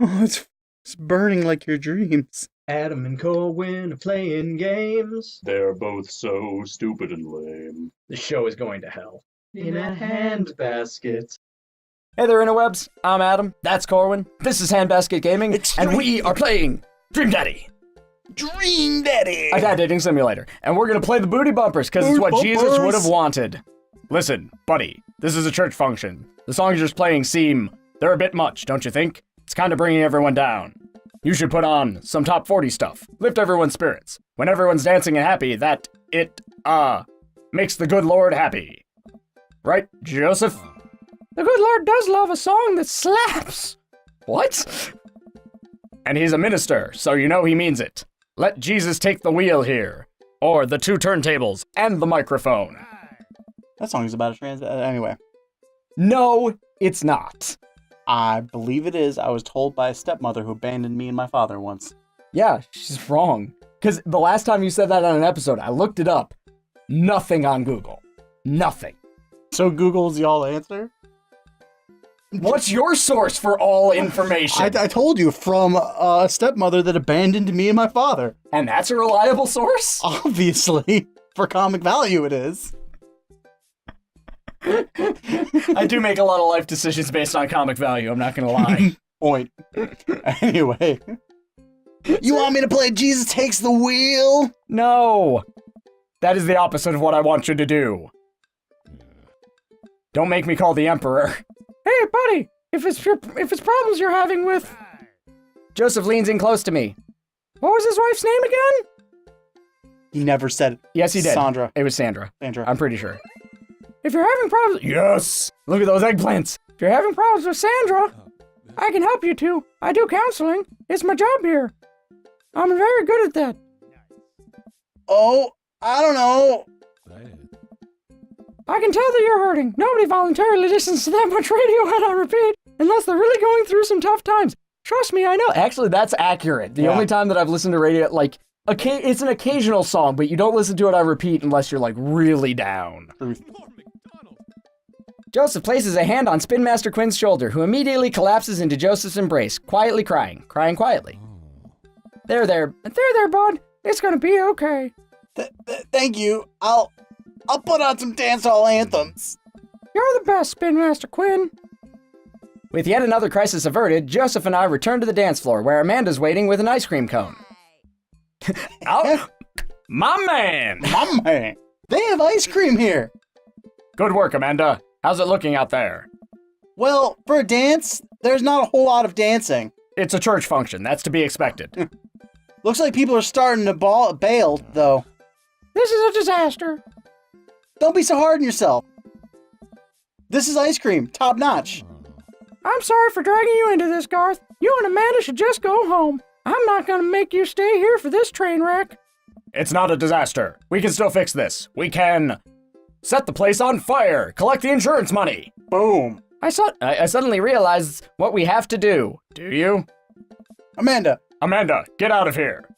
Oh, it's burning like your dreams. Adam and Corwin are playing games. They're both so stupid and lame. The show is going to hell. In a handbasket. Hey there, interwebs. I'm Adam. That's Corwin. This is HandbasketGaming, and we are playing Dream Daddy. Dream Daddy! A dad dating simulator. And we're gonna play the booty bumpers, because it's what Jesus would have wanted. Listen, buddy, this is a church function. The songs you're just playing they're a bit much, don't you think? It's kind of bringing everyone down. You should put on some top 40 stuff. Lift everyone's spirits. When everyone's dancing and happy, makes the good Lord happy. Right, Joseph? The good Lord does love a song that slaps. What? And he's a minister, so you know he means it. Let Jesus take the wheel here. Or the two turntables and the microphone. That song is about a trans... anyway. No, it's not. I believe it is. I was told by a stepmother who abandoned me and my father once. Yeah, she's wrong. Because the last time you said that on an episode, I looked it up. Nothing on Google. Nothing. So Google's the all answer? What's your source for all information? I told you, from a stepmother that abandoned me and my father. And that's a reliable source? Obviously. For comic value it is. I do make a lot of life decisions based on comic value, I'm not gonna lie. Point. Anyway. You want me to play Jesus Takes the Wheel? No! That is the opposite of what I want you to do. Don't make me call the Emperor. Hey, buddy! If it's problems you're having with... Joseph leans in close to me. What was his wife's name again? He never said it. Yes, he did. Sandra. It was Sandra. Sandra. I'm pretty sure. If you're having problems... Yes! Look at those eggplants! If you're having problems with Sandra, I can help you too. I do counseling. It's my job here. I'm very good at that. Oh, I don't know. I can tell that you're hurting. Nobody voluntarily listens to that much Radiohead on repeat unless they're really going through some tough times. Trust me, I know. Actually, that's accurate. The only time that I've listened to radio, like, it's an occasional song, but you don't listen to it on repeat unless you're, like, really down. Joseph places a hand on Spin Master Quinn's shoulder, who immediately collapses into Joseph's embrace, quietly crying quietly. There, bud. It's gonna be okay. Thank you. I'll put on some dance hall anthems. You're the best, Spin Master Quinn. With yet another crisis averted, Joseph and I return to the dance floor, where Amanda's waiting with an ice cream cone. My man! My man. They have ice cream here. Good work, Amanda. How's it looking out there? Well, for a dance, there's not a whole lot of dancing. It's a church function. That's to be expected. Looks like people are starting to bail, though. This is a disaster. Don't be so hard on yourself. This is ice cream, top notch. I'm sorry for dragging you into this, Garth. You and Amanda should just go home. I'm not gonna make you stay here for this train wreck. It's not a disaster. We can still fix this. We can set the place on fire, collect the insurance money. Boom. I suddenly realized what we have to do. Do you? Amanda, get out of here.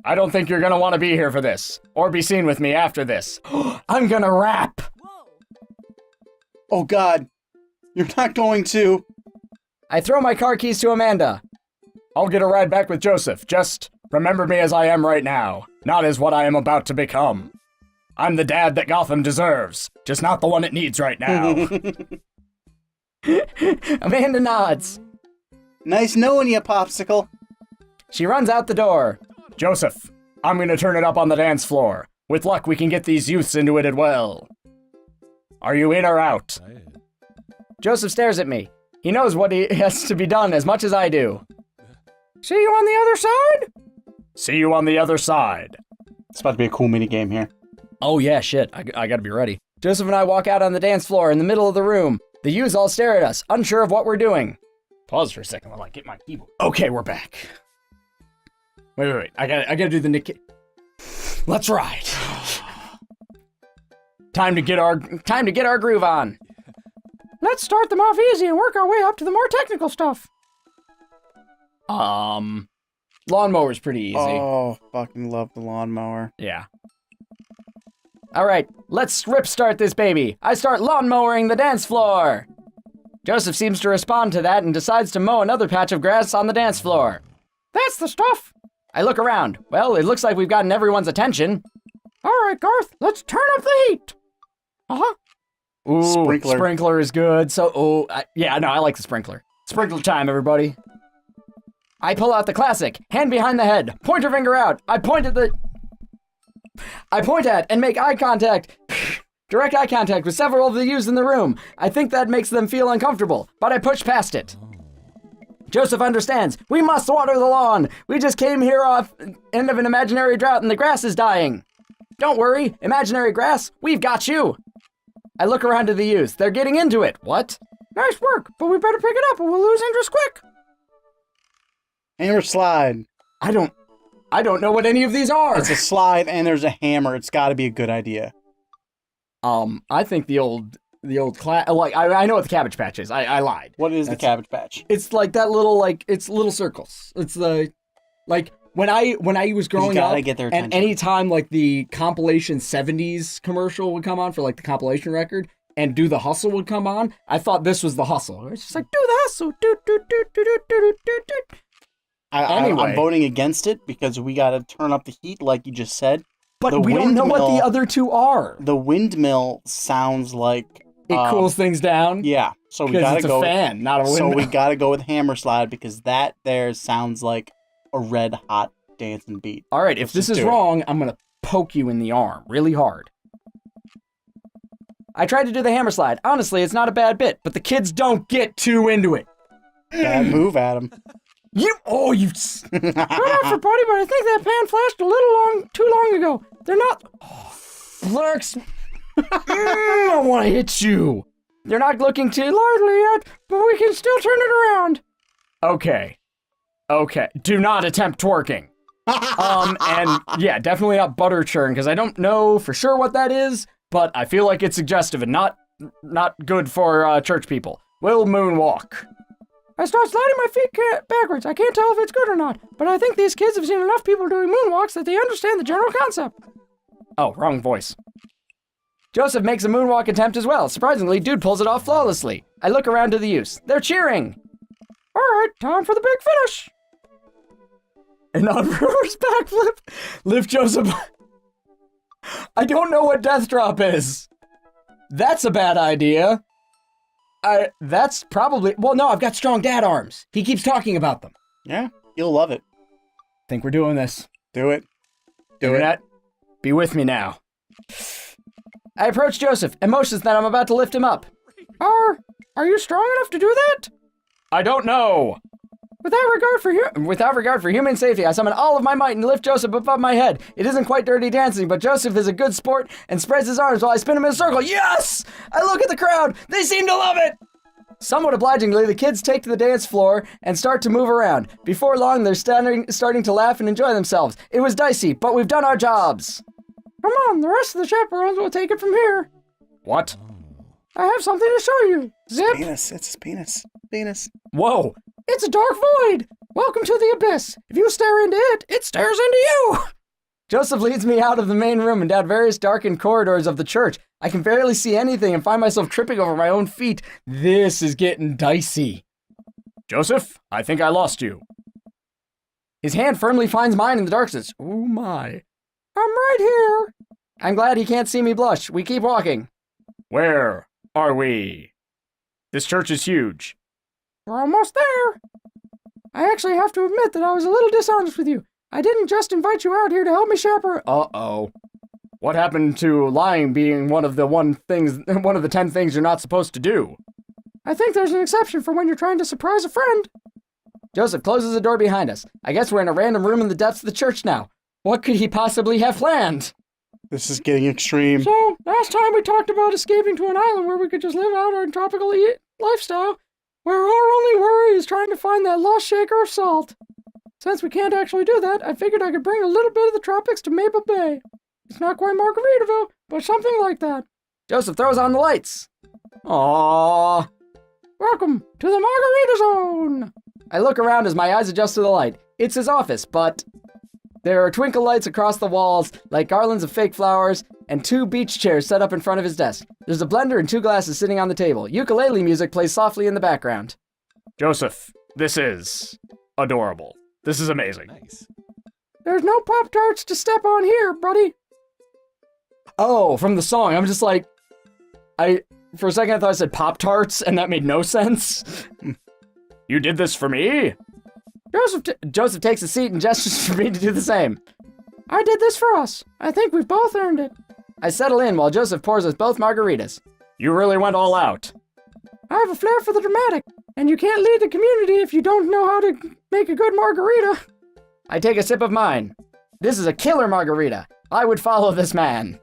I don't think you're gonna want to be here for this, or be seen with me after this. I'm gonna rap. Oh God, you're not going to. I throw my car keys to Amanda. I'll get a ride back with Joseph. Just remember me as I am right now, not as what I am about to become. I'm the dad that Gotham deserves, just not the one it needs right now. Amanda nods. Nice knowing you, Popsicle. She runs out the door. Joseph, I'm gonna turn it up on the dance floor. With luck, we can get these youths into it as well. Are you in or out? Joseph stares at me. He knows what has to be done as much as I do. See you on the other side? See you on the other side. It's about to be a cool mini game here. Oh yeah, shit. I gotta be ready. Joseph and I walk out on the dance floor in the middle of the room. The youths all stare at us, unsure of what we're doing. Pause for a second while I get my keyboard. Okay, we're back. Wait. I gotta do the Nick. Let's ride. Time to get our groove on. Let's start them off easy and work our way up to the more technical stuff. Lawnmower's pretty easy. Oh, fucking love the lawnmower. Yeah. All right, let's rip start this baby. I start lawnmowering the dance floor. Joseph seems to respond to that and decides to mow another patch of grass on the dance floor. That's the stuff. I look around. Well, it looks like we've gotten everyone's attention. All right, Garth, let's turn up the heat. Uh-huh. Ooh, sprinkler is good. So, I like the sprinkler. Sprinkler time, everybody. I pull out the classic, hand behind the head, pointer finger out. I point at and make eye contact. Direct eye contact with several of the youths in the room. I think that makes them feel uncomfortable, but I push past it. Joseph understands. We must water the lawn. We just came here off end of an imaginary drought and the grass is dying. Don't worry, imaginary grass, we've got you. I look around to the youth. They're getting into it. What? Nice work, but we better pick it up or we'll lose interest quick. Hammer slide. I don't know what any of these are. It's a slide and there's a hammer. It's got to be a good idea. I think the old I know what the Cabbage Patch is. I lied. What is the Cabbage Patch? It's like that little it's little circles. It's the when I was growing up, get their attention. And anytime like the compilation 70s commercial would come on for like the compilation record and Do the Hustle would come on, I thought this was the hustle. It's just like do the hustle. Do do do do do do do do. Anyway. I'm voting against it because we got to turn up the heat like you just said. But we don't know what the other two are. The windmill sounds like it cools things down. Yeah, so we gotta go. It's a fan, not a windmill. So we gotta go with hammer slide because that there sounds like a red hot dancing beat. All right, if this is wrong, I'm gonna poke you in the arm really hard. I tried to do the hammer slide. Honestly, it's not a bad bit, but the kids don't get too into it. Bad move, Adam. Good effort, buddy, but I think that pan flashed a little too long ago. They're not... Lurks. I want to hit you. They're not looking too lively yet, but we can still turn it around. Okay. Do not attempt twerking. And yeah, definitely not butter churn, because I don't know for sure what that is, but I feel like it's suggestive and not good for church people. We'll moonwalk. I start sliding my feet backwards. I can't tell if it's good or not, but I think these kids have seen enough people doing moonwalks that they understand the general concept. Oh, wrong voice. Joseph makes a moonwalk attempt as well. Surprisingly, dude pulls it off flawlessly. I look around to the youths. They're cheering. All right, time for the big finish. And on reverse backflip, lift Joseph. I don't know what death drop is. That's a bad idea. That's probably... Well, no, I've got strong dad arms. He keeps talking about them. Yeah, you'll love it. Think we're doing this. Do it. Do it. Be with me now. I approach Joseph and motions that I'm about to lift him up. Are you strong enough to do that? I don't know. Without regard for human safety, I summon all of my might and lift Joseph above my head. It isn't quite dirty dancing, but Joseph is a good sport and spreads his arms while I spin him in a circle. Yes! I look at the crowd. They seem to love it. Somewhat obligingly, the kids take to the dance floor and start to move around. Before long, they're starting to laugh and enjoy themselves. It was dicey, but we've done our jobs. Come on, the rest of the chaperones will take it from here. What? I have something to show you. Zip. It's his penis. Penis. Whoa. It's a dark void. Welcome to the abyss. If you stare into it, it stares into you. Joseph leads me out of the main room and down various darkened corridors of the church. I can barely see anything and find myself tripping over my own feet. This is getting dicey. Joseph, I think I lost you. His hand firmly finds mine in the darkness. Oh my. I'm right here. I'm glad he can't see me blush. We keep walking. Where are we? This church is huge. We're almost there. I actually have to admit that I was a little dishonest with you. I didn't just invite you out here to help me chaperone. Uh-oh. What happened to lying being one of the 10 things you're not supposed to do? I think there's an exception for when you're trying to surprise a friend. Joseph closes the door behind us. I guess we're in a random room in the depths of the church now. What could he possibly have planned? This is getting extreme. So, last time we talked about escaping to an island where we could just live out our tropical lifestyle, where our only worry is trying to find that lost shaker of salt. Since we can't actually do that, I figured I could bring a little bit of the tropics to Maple Bay. It's not quite Margaritaville, but something like that. Joseph throws on the lights. Aww. Welcome to the Margarita Zone. I look around as my eyes adjust to the light. It's his office, but there are twinkle lights across the walls, like garlands of fake flowers, and 2 beach chairs set up in front of his desk. There's a blender and 2 glasses sitting on the table. Ukulele music plays softly in the background. Joseph, this is adorable. This is amazing. Nice. There's no Pop-Tarts to step on here, buddy. Oh, from the song. I'm just like... For a second I thought I said Pop-Tarts, and that made no sense. You did this for me? Joseph takes a seat and gestures for me to do the same. I did this for us. I think we've both earned it. I settle in while Joseph pours us both margaritas. You really went all out. I have a flair for the dramatic, and you can't lead the community if you don't know how to make a good margarita. I take a sip of mine. This is a killer margarita. I would follow this man.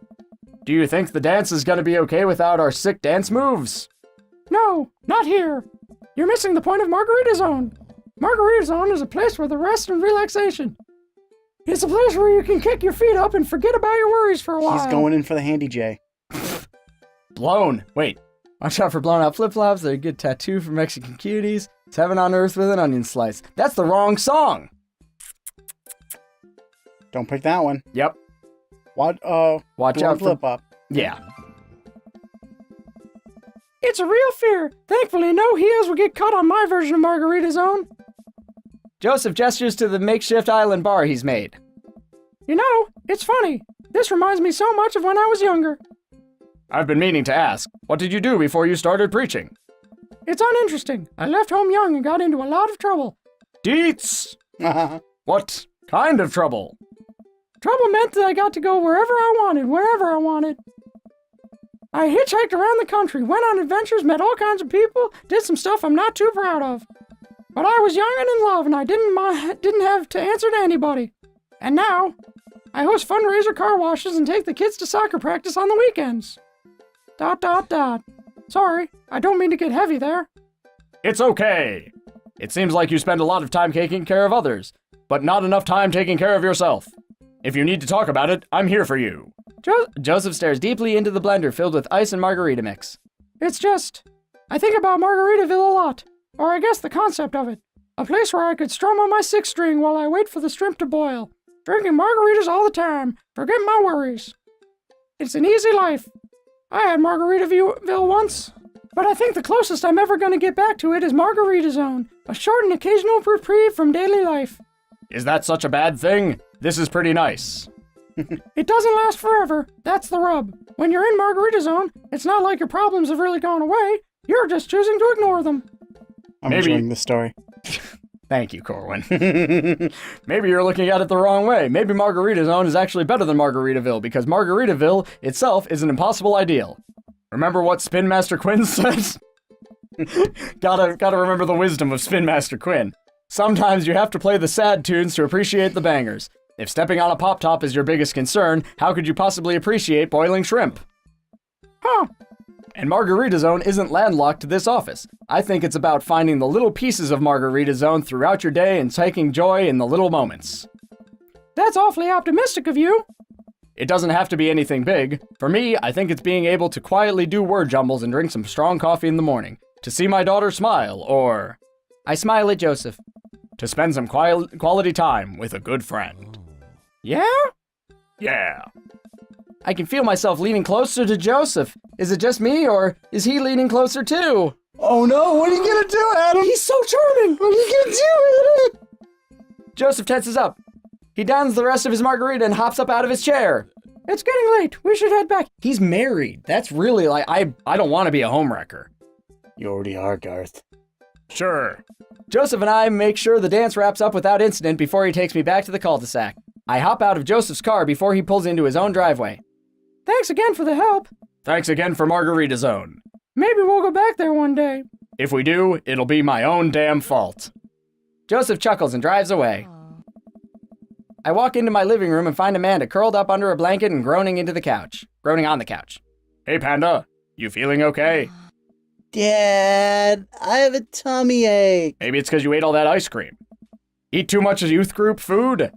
Do you think the dance is gonna be okay without our sick dance moves? No, not here. You're missing the point of Margarita Zone. Margarita Zone is a place where the rest and relaxation. It's a place where you can kick your feet up and forget about your worries for a while. He's going in for the handy J. Blown. Wait. Watch out for blown out flip-flops. They're a good tattoo for Mexican cuties. It's heaven on earth with an onion slice. That's the wrong song. Don't pick that one. Yep. Watch out flip up. Yeah. It's a real fear. Thankfully, no heels will get cut on my version of Margarita Zone. Joseph gestures to the makeshift island bar he's made. You know, it's funny. This reminds me so much of when I was younger. I've been meaning to ask, what did you do before you started preaching? It's uninteresting. I left home young and got into a lot of trouble. Deets! What kind of trouble? Trouble meant that I got to go wherever I wanted, whenever I wanted. I hitchhiked around the country, went on adventures, met all kinds of people, did some stuff I'm not too proud of. But I was young and in love, and I didn't have to answer to anybody. And now, I host fundraiser car washes and take the kids to soccer practice on the weekends. ... Sorry, I don't mean to get heavy there. It's okay. It seems like you spend a lot of time taking care of others, but not enough time taking care of yourself. If you need to talk about it, I'm here for you. Joseph stares deeply into the blender filled with ice and margarita mix. It's just, I think about Margaritaville a lot. Or I guess the concept of it. A place where I could strum on my 6th string while I wait for the shrimp to boil. Drinking margaritas all the time. Forget my worries. It's an easy life. I had Margaritaville once. But I think the closest I'm ever going to get back to it is Margarita Zone. A short and occasional reprieve from daily life. Is that such a bad thing? This is pretty nice. It doesn't last forever. That's the rub. When you're in Margarita Zone, it's not like your problems have really gone away. You're just choosing to ignore them. I'm enjoying this story. Thank you, Corwin. Maybe you're looking at it the wrong way. Maybe Margarita Zone is actually better than Margaritaville because Margaritaville itself is an impossible ideal. Remember what Spin Master Quinn said? Gotta remember the wisdom of Spin Master Quinn. Sometimes you have to play the sad tunes to appreciate the bangers. If stepping on a pop-top is your biggest concern, how could you possibly appreciate boiling shrimp? Huh. And Margarita Zone isn't landlocked to this office. I think it's about finding the little pieces of Margarita Zone throughout your day and taking joy in the little moments. That's awfully optimistic of you. It doesn't have to be anything big. For me, I think it's being able to quietly do word jumbles and drink some strong coffee in the morning. To see my daughter smile, or... I smile at Joseph. To spend some quality time with a good friend. Yeah? Yeah. I can feel myself leaning closer to Joseph. Is it just me, or is he leaning closer too? Oh no, what are you gonna do, Adam? He's so charming! What are you gonna do, Adam? Joseph tenses up. He downs the rest of his margarita and hops up out of his chair. It's getting late. We should head back. He's married. That's really like, I don't want to be a homewrecker. You already are, Garth. Sure. Joseph and I make sure the dance wraps up without incident before he takes me back to the cul-de-sac. I hop out of Joseph's car before he pulls into his own driveway. Thanks again for the help. Thanks again for Margarita Zone. Maybe we'll go back there one day. If we do, it'll be my own damn fault. Joseph chuckles and drives away. I walk into my living room and find Amanda curled up under a blanket and groaning on the couch. Hey, Panda, you feeling okay? Dad, I have a tummy ache. Maybe it's because you ate all that ice cream. Eat too much of youth group food?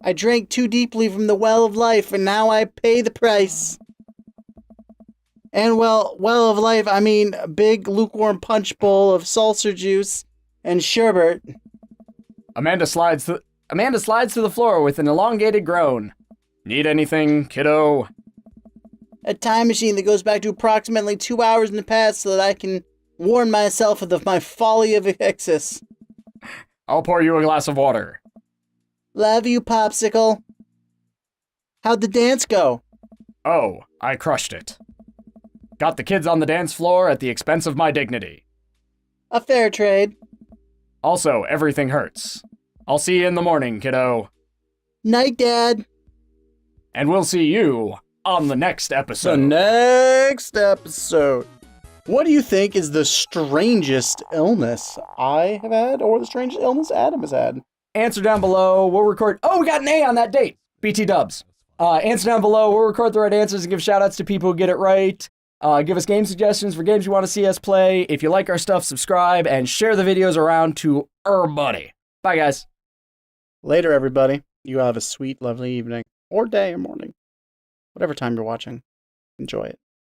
I drank too deeply from the well of life, and now I pay the price. And well of life, I mean a big lukewarm punch bowl of salsa juice and sherbet. Amanda slides to the floor with an elongated groan. Need anything, kiddo? A time machine that goes back to approximately 2 hours in the past so that I can warn myself of my folly of excess. I'll pour you a glass of water. Love you, Popsicle. How'd the dance go? Oh, I crushed it. Got the kids on the dance floor at the expense of my dignity. A fair trade. Also, everything hurts. I'll see you in the morning, kiddo. Night, Dad. And we'll see you on the next episode. The next episode. What do you think is the strangest illness I have had, or the strangest illness Adam has had? Answer down below. We'll record. Oh, we got an A on that date. BT dubs. Answer down below. We'll record the right answers and give shout outs to people who get it right. Give us game suggestions for games you want to see us play. If you like our stuff, subscribe and share the videos around to everybody. Bye, guys. Later, everybody. You have a sweet, lovely evening, or day, or morning. Whatever time you're watching. Enjoy it.